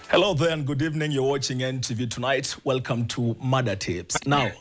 Hello there and good evening. You're watching NTV Tonight. Welcome to Murder Tips. Now,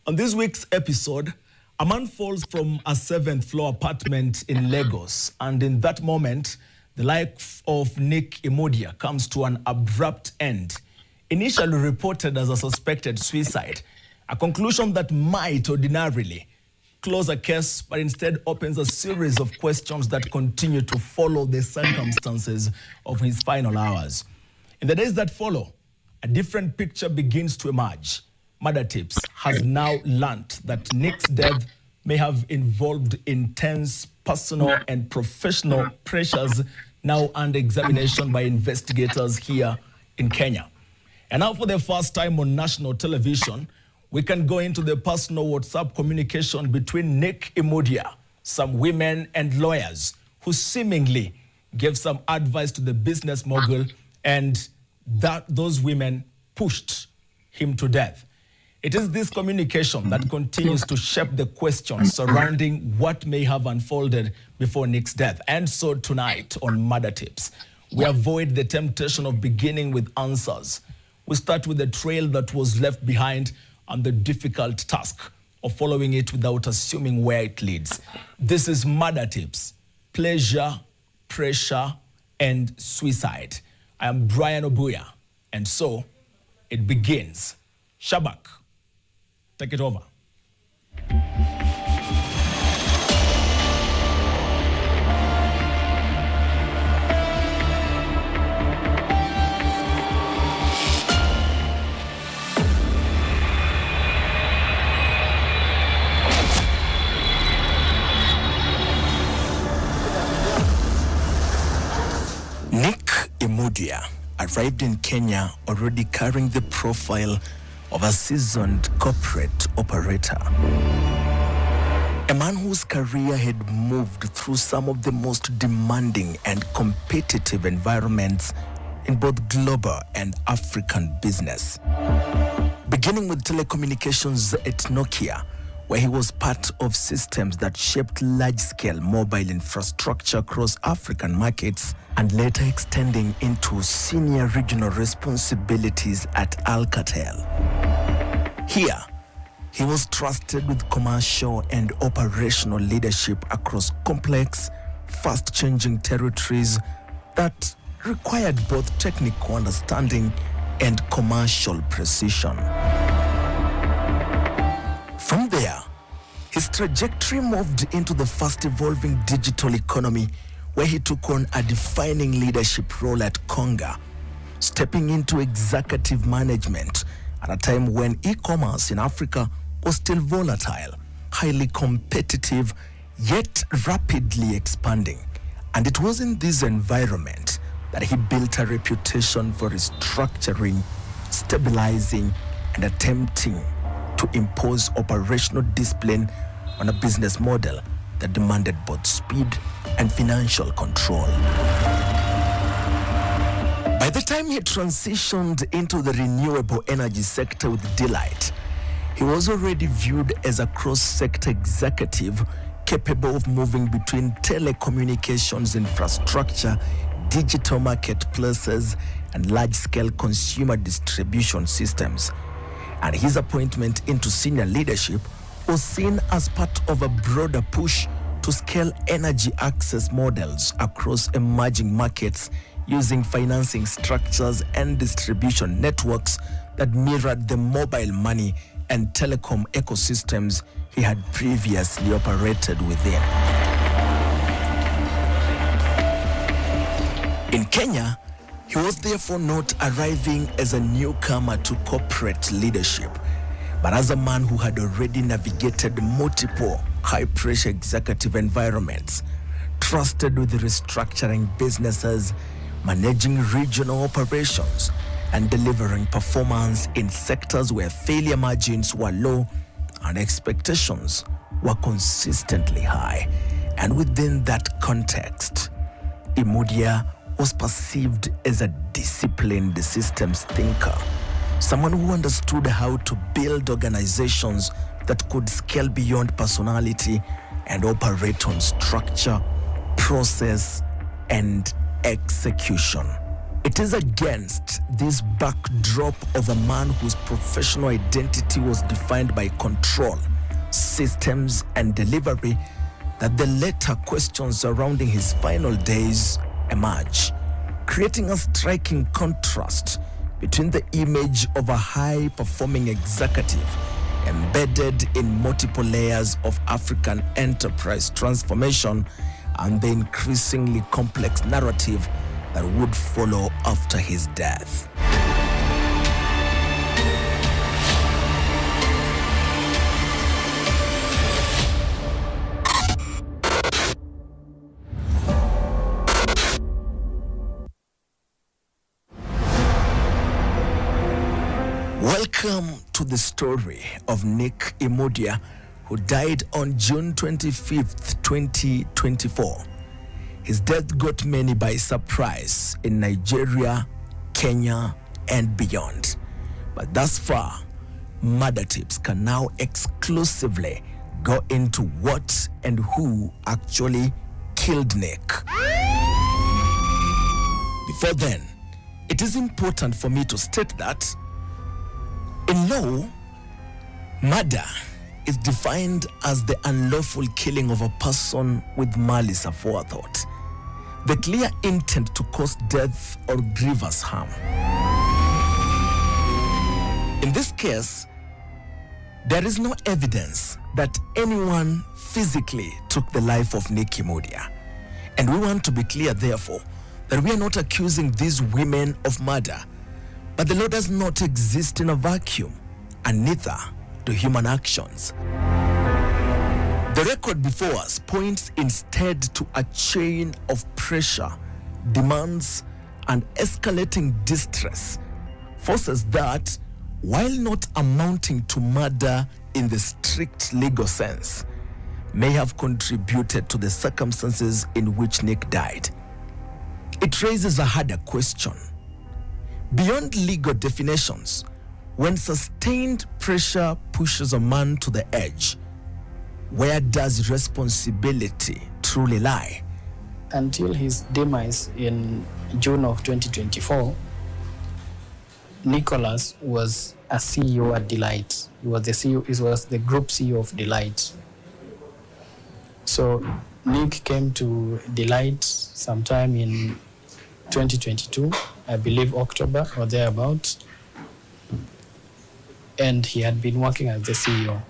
on this week's episode, a man falls from a 7th-floor apartment in Lagos, and in that moment, the life of Nick Imudia comes to an abrupt end. Initially reported as a suspected suicide, a conclusion that might ordinarily close a case, but instead opens a series of questions that continue to follow the circumstances of his final hours. In the days that follow, a different picture begins to emerge. Murder Tips has now learnt that Nick's death may have involved intense personal and professional pressures now under examination by investigators here in Kenya. And now for the first time on national television, we can go into the personal WhatsApp communication between Nick Imudia, some women and lawyers who seemingly gave some advice to the business mogul, and that those women pushed him to death. It is this communication that continues to shape the questions surrounding what may have unfolded before Nick's death. And so tonight on Murder Tips, we avoid the temptation of beginning with answers. We start with the trail that was left behind and the difficult task of following it without assuming where it leads. This is Murder Tips: pleasure, pressure, and suicide. I am Brian Obuya, and so it begins. Shabak, take it over. Nick Imudia arrived in Kenya already carrying the profile of a seasoned corporate operator. A man whose career had moved through some of the most demanding and competitive environments in both global and African business. Beginning with telecommunications at Nokia, where he was part of systems that shaped large-scale mobile infrastructure across African markets, and later extending into senior regional responsibilities at Alcatel. Here, he was trusted with commercial and operational leadership across complex, fast-changing territories that required both technical understanding and commercial precision. From there, his trajectory moved into the fast-evolving digital economy, where he took on a defining leadership role at Konga, stepping into executive management at a time when e-commerce in Africa was still volatile, highly competitive, yet rapidly expanding. And it was in this environment that he built a reputation for restructuring, stabilizing, and attempting to impose operational discipline on a business model that demanded both speed and financial control. By the time he transitioned into the renewable energy sector with Delight, he was already viewed as a cross-sector executive capable of moving between telecommunications infrastructure, digital marketplaces, and large-scale consumer distribution systems. And his appointment into senior leadership was seen as part of a broader push to scale energy access models across emerging markets using financing structures and distribution networks that mirrored the mobile money and telecom ecosystems he had previously operated within. In Kenya, he was therefore not arriving as a newcomer to corporate leadership, but as a man who had already navigated multiple high-pressure executive environments, trusted with restructuring businesses, managing regional operations, and delivering performance in sectors where failure margins were low and expectations were consistently high. And within that context, Imudia was perceived as a disciplined systems thinker, someone who understood how to build organizations that could scale beyond personality and operate on structure, process, and execution. It is against this backdrop of a man whose professional identity was defined by control, systems, and delivery that the later questions surrounding his final days emerge, creating a striking contrast between the image of a high-performing executive embedded in multiple layers of African enterprise transformation and the increasingly complex narrative that would follow after his death. Welcome to the story of Nick Imudia, who died on June 25th, 2024. His death got many by surprise in Nigeria, Kenya, and beyond. But thus far, Murder Tips can now exclusively go into what and who actually killed Nick. Before then, it is important for me to state that in law, murder is defined as the unlawful killing of a person with malice aforethought, the clear intent to cause death or grievous harm. In this case, there is no evidence that anyone physically took the life of Nick Imudia. And we want to be clear, therefore, that we are not accusing these women of murder, but the law does not exist in a vacuum, and neither do human actions. The record before us points instead to a chain of pressure, demands, and escalating distress, forces that, while not amounting to murder in the strict legal sense, may have contributed to the circumstances in which Nick died. It raises a harder question. Beyond legal definitions, when sustained pressure pushes a man to the edge, where does responsibility truly lie? Until his demise in June of 2024, Nicholas was a CEO at Delight. He was the group CEO of Delight. So Nick came to Delight sometime in 2022, I believe October or thereabouts, and he had been working as the CEO.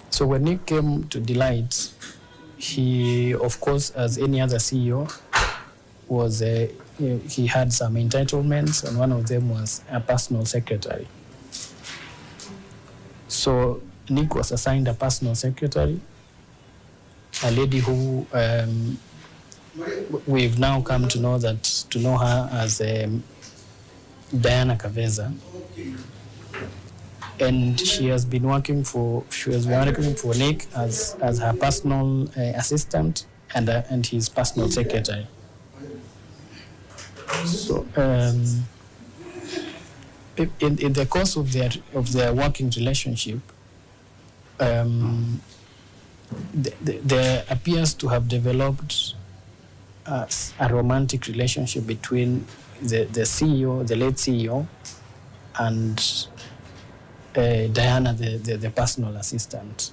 So when Nick came to Delight, he, of course, as any other CEO, he had some entitlements, and one of them was a personal secretary. So Nick was assigned a personal secretary, a lady who we've now come to know her as Diana Kaveza. And she has been working for Nick as her personal assistant and his personal secretary. So in the course of their working relationship, there appears to have developed a romantic relationship between the CEO, the late CEO, and Diana, the personal assistant.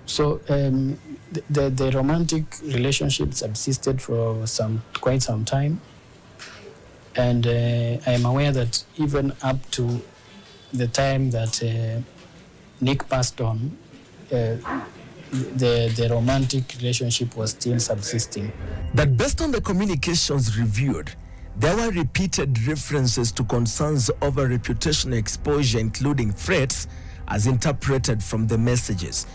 So the romantic relationship subsisted for quite some time, and I am aware that even up to the time that Nick passed on, the romantic relationship was still subsisting. That based on the communications reviewed, there were repeated references to concerns over reputational exposure, including threats as interpreted from the messages.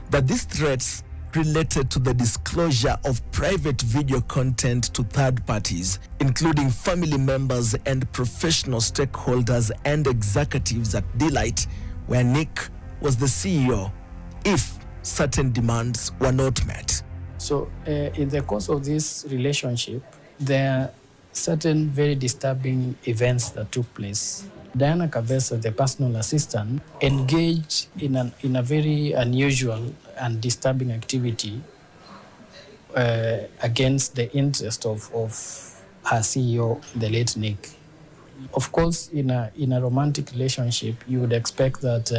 That these threats related to the disclosure of private video content to third parties, including family members and professional stakeholders and executives at Delight, where Nick was the CEO, if certain demands were not met. So in the course of this relationship, there are certain very disturbing events that took place. Diana Kaveza, the personal assistant, engaged in a very unusual and disturbing activity against the interest of her CEO, the late Nick. Of course, in a romantic relationship, you would expect that,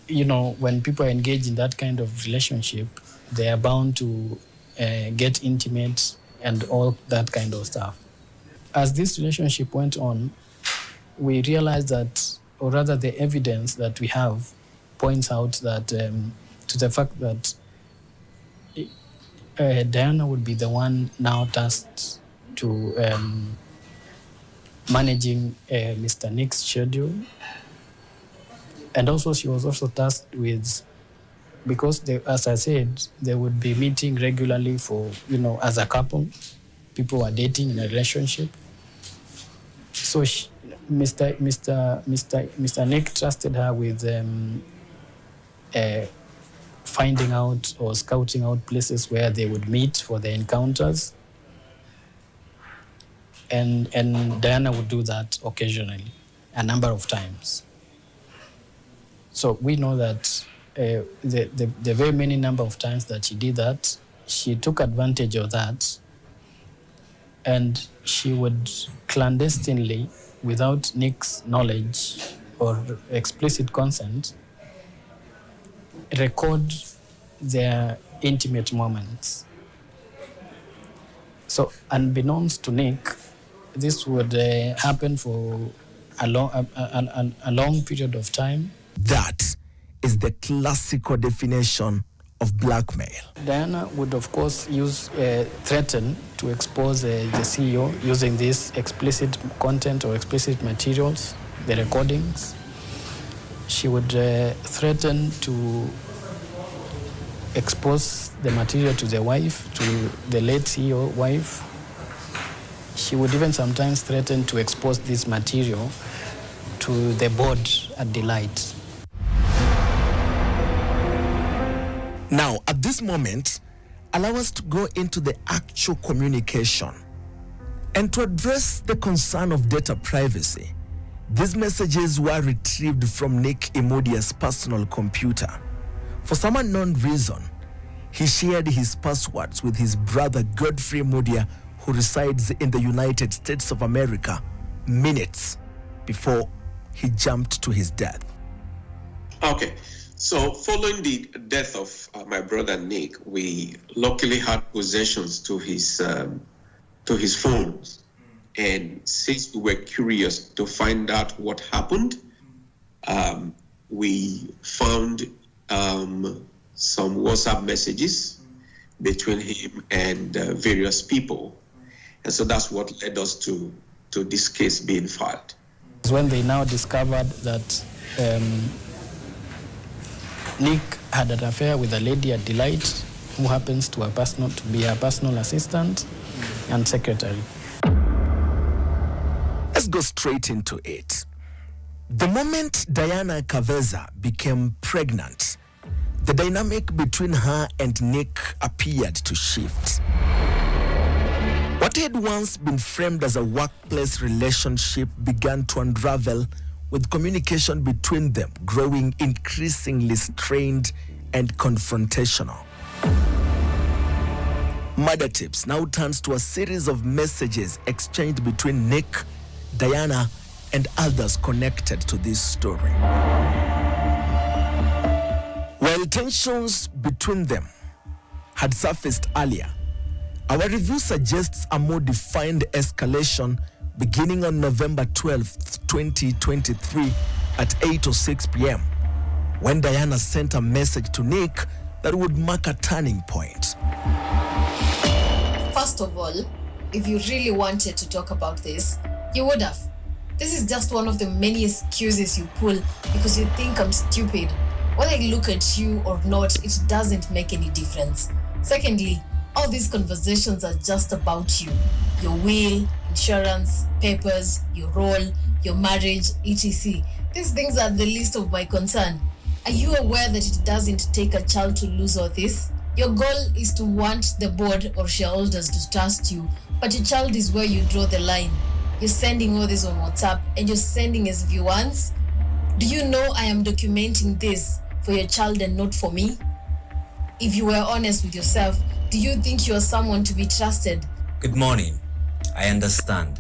when people engage in that kind of relationship, they are bound to get intimate and all that kind of stuff. As this relationship went on, we realized that, or rather the evidence that we have points out that to the fact that Diana would be the one now tasked to managing Mr. Nick's schedule. And also she was also tasked with, because as I said, they would be meeting regularly for, as a couple, people were dating in a relationship. So Mr. Nick trusted her with finding out or scouting out places where they would meet for the encounters. And Diana would do that occasionally, a number of times. So we know that the very many number of times that she did that, she took advantage of that, and she would clandestinely, without Nick's knowledge or explicit consent, record their intimate moments. So unbeknownst to Nick, this would happen for a long period of time. That is the classical definition of blackmail. Diana would, of course, threaten to expose the CEO using this explicit content or explicit materials, the recordings. She would threaten to expose the material to the wife, to the late CEO wife. She would even sometimes threaten to expose this material to the board at Delight. Now, at this moment, allow us to go into the actual communication. And to address the concern of data privacy, these messages were retrieved from Nick Imudia's personal computer. For some unknown reason, he shared his passwords with his brother Godfrey Imudia, who resides in the United States of America, minutes before he jumped to his death. Okay. So following the death of my brother Nick, we luckily had possessions to his phones. And since we were curious to find out what happened, we found some WhatsApp messages between him and various people. And so that's what led us to this case being filed. When they now discovered that Nick had an affair with a lady at Delight who happens to be her personal assistant and secretary. Let's go straight into it. The moment Diana Kaveza became pregnant, the dynamic between her and Nick appeared to shift. What had once been framed as a workplace relationship began to unravel, with communication between them growing increasingly strained and confrontational. Murder Tips now turns to a series of messages exchanged between Nick, Diana, and others connected to this story. While tensions between them had surfaced earlier, our review suggests a more defined escalation beginning on November 12th, 2023 at 8:06 p.m. when Diana sent a message to Nick that would mark a turning point. First of all, if you really wanted to talk about this, you would have. This is just one of the many excuses you pull because you think I'm stupid. Whether I look at you or not, it doesn't make any difference. Secondly, all these conversations are just about you, your will, insurance, papers, your role, your marriage, etc. These things are the least of my concern. Are you aware that it doesn't take a child to lose all this? Your goal is to want the board or shareholders to trust you, but your child is where you draw the line. You're sending all this on WhatsApp and you're sending as if you want. Do you know I am documenting this for your child and not for me? If you were honest with yourself, do you think you are someone to be trusted? Good morning. I understand.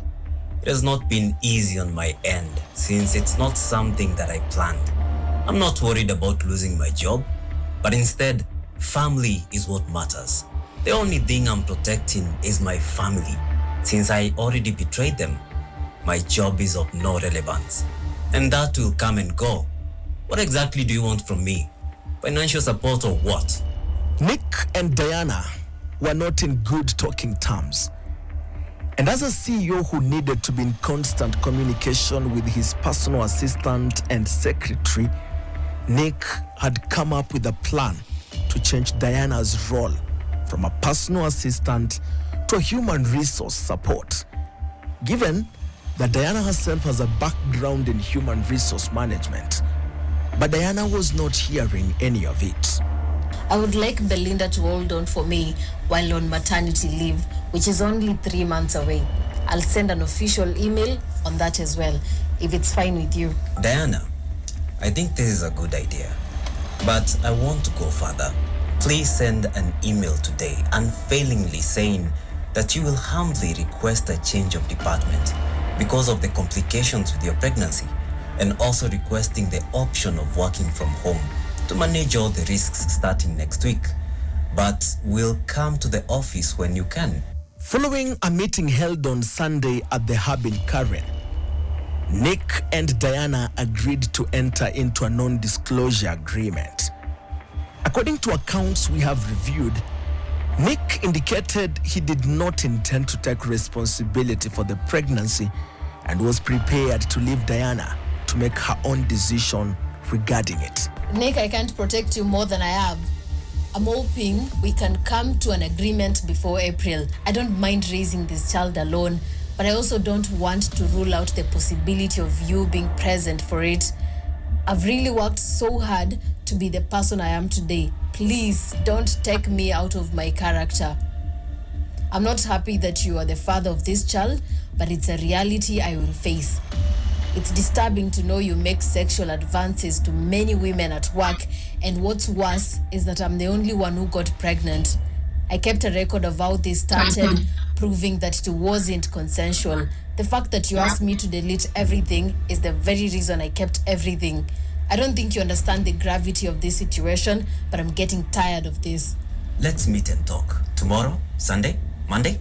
It has not been easy on my end since it's not something that I planned. I'm not worried about losing my job, but instead, family is what matters. The only thing I'm protecting is my family. Since I already betrayed them, my job is of no relevance. And that will come and go. What exactly do you want from me? Financial support or what? Nick and Diana were not in good talking terms. And as a CEO who needed to be in constant communication with his personal assistant and secretary, Nick had come up with a plan to change Diana's role from a personal assistant to a human resource support. Given that Diana herself has a background in human resource management, but Diana was not hearing any of it. I would like Belinda to hold on for me while on maternity leave, which is only 3 months away. I'll send an official email on that as well, if it's fine with you. Diana, I think this is a good idea, but I want to go further. Please send an email today unfailingly saying that you will humbly request a change of department because of the complications with your pregnancy, and also requesting the option of working from home to manage all the risks starting next week. But we'll come to the office when you can. Following a meeting held on Sunday at the hub in Karen, Nick and Diana agreed to enter into a non-disclosure agreement. According to accounts we have reviewed, Nick indicated he did not intend to take responsibility for the pregnancy and was prepared to leave Diana to make her own decision regarding it. Nick, I can't protect you more than I have. I'm hoping we can come to an agreement before April. I don't mind raising this child alone, but I also don't want to rule out the possibility of you being present for it. I've really worked so hard to be the person I am today. Please don't take me out of my character. I'm not happy that you are the father of this child, but it's a reality I will face. It's disturbing to know you make sexual advances to many women at work, and what's worse is that I'm the only one who got pregnant. I kept a record of how this started, proving that it wasn't consensual. The fact that you asked me to delete everything is the very reason I kept everything. I don't think you understand the gravity of this situation, but I'm getting tired of this. Let's meet and talk. Tomorrow? Sunday? Monday?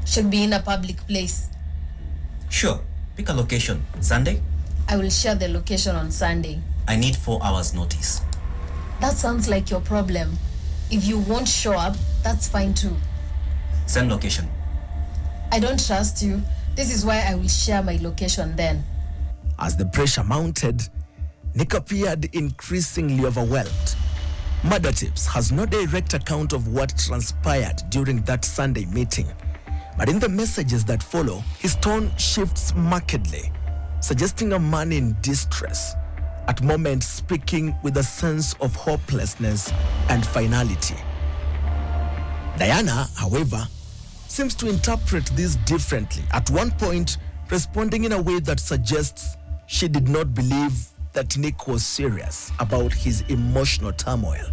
Should be in a public place. Sure. Pick a location. Sunday? I will share the location on Sunday. I need 4 hours notice. That sounds like your problem. If you won't show up, that's fine too. Send location. I don't trust you. This is why I will share my location then. As the pressure mounted, Nick appeared increasingly overwhelmed. Murder Tips has no direct account of what transpired during that Sunday meeting, but in the messages that follow, his tone shifts markedly, suggesting a man in distress, at moments speaking with a sense of hopelessness and finality. Diana, however, seems to interpret this differently, at one point responding in a way that suggests she did not believe that Nick was serious about his emotional turmoil,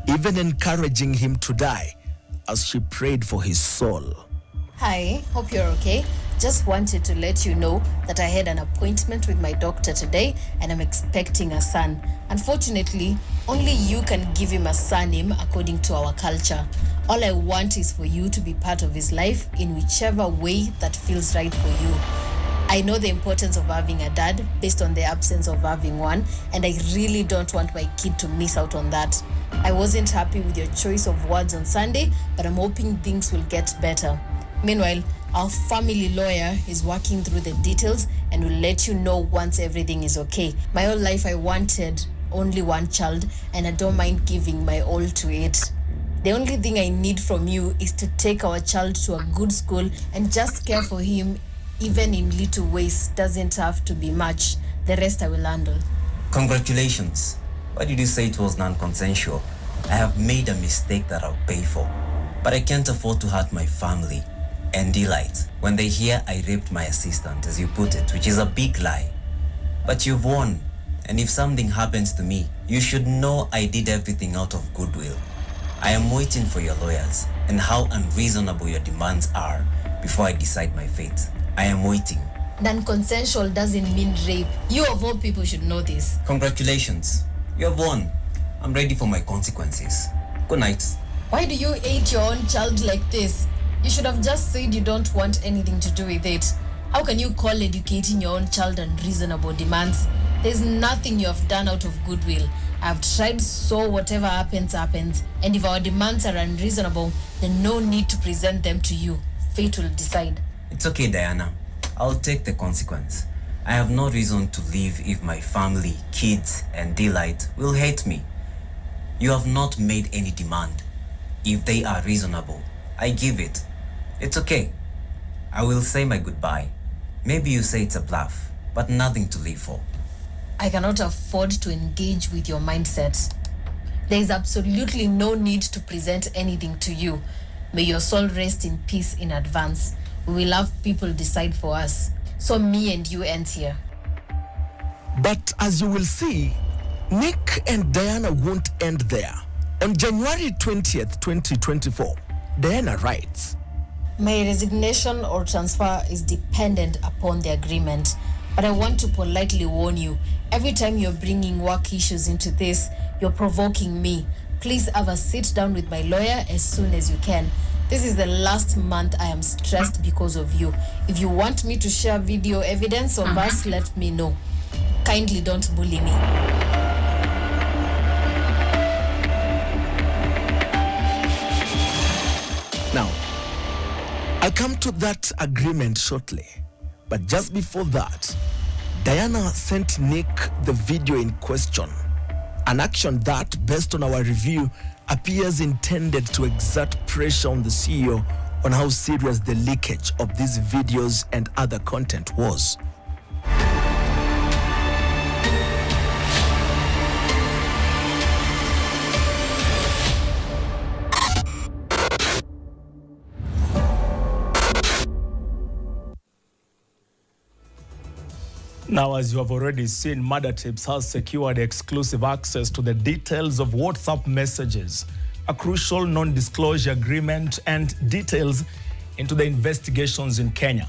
even encouraging him to die as she prayed for his soul. Hi, hope you're okay. Just wanted to let you know that I had an appointment with my doctor today and I'm expecting a son. Unfortunately, only you can give him a surname according to our culture. All I want is for you to be part of his life in whichever way that feels right for you. I know the importance of having a dad based on the absence of having one, and I really don't want my kid to miss out on that. I wasn't happy with your choice of words on Sunday, but I'm hoping things will get better. Meanwhile, our family lawyer is working through the details and will let you know once everything is okay. My whole life I wanted only one child, and I don't mind giving my all to it. The only thing I need from you is to take our child to a good school and just care for him, even in little ways. Doesn't have to be much. The rest I will handle. Congratulations. Why did you say it was non-consensual? I have made a mistake that I'll pay for, but I can't afford to hurt my family and delight when they hear I raped my assistant, as you put it, which is a big lie. But you've won, and if something happens to me, you should know I did everything out of goodwill. I am waiting for your lawyers. and how unreasonable your demands are before I decide my fate. I am waiting. Non-consensual doesn't mean rape. You of all people should know this. Congratulations. You have won. I'm ready for my consequences. Good night. Why do you hate your own child like this? You should have just said you don't want anything to do with it. How can you call educating your own child unreasonable demands? There's nothing you have done out of goodwill. I've tried, so whatever happens, happens. And if our demands are unreasonable, then no need to present them to you. Fate will decide. It's okay, Diana. I'll take the consequence. I have no reason to leave if my family, kids, and delight will hate me. You have not made any demand. If they are reasonable, I give it. It's okay. I will say my goodbye. Maybe you say it's a bluff, but nothing to live for. I cannot afford to engage with your mindset. There is absolutely no need to present anything to you. May your soul rest in peace in advance. We will have people decide for us. So me and you end here. But as you will see, Nick and Diana won't end there. On January 20th, 2024, Diana writes, My resignation or transfer is dependent upon the agreement, but I want to politely warn you, every time you're bringing work issues into this, you're provoking me. Please have a sit down with my lawyer as soon as you can. This is the last month I am stressed because of you. If you want me to share video evidence of us, let me know. Kindly don't bully me. Now, I'll come to that agreement shortly. But just before that, Diana sent Nick the video in question, an action that, based on our review, appears intended to exert pressure on the CEO on how serious the leakage of these videos and other content was. Now, as you have already seen, Murder Tips has secured exclusive access to the details of WhatsApp messages, a crucial non-disclosure agreement, and details into the investigations in Kenya.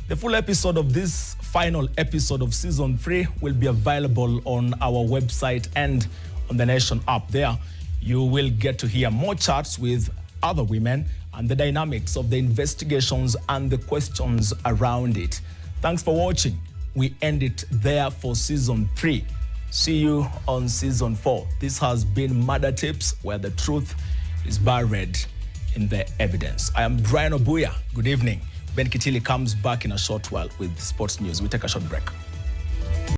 The full episode of this final episode of Season 3 will be available on our website and on the Nation app. There, you will get to hear more chats with other women and the dynamics of the investigations and the questions around it. Thanks for watching. We end it there for Season 3. See you on Season 4. This has been Murder Tips, where the truth is buried in the evidence. I am Brian Obuya. Good evening. Ben Kitili comes back in a short while with sports news. We take a short break.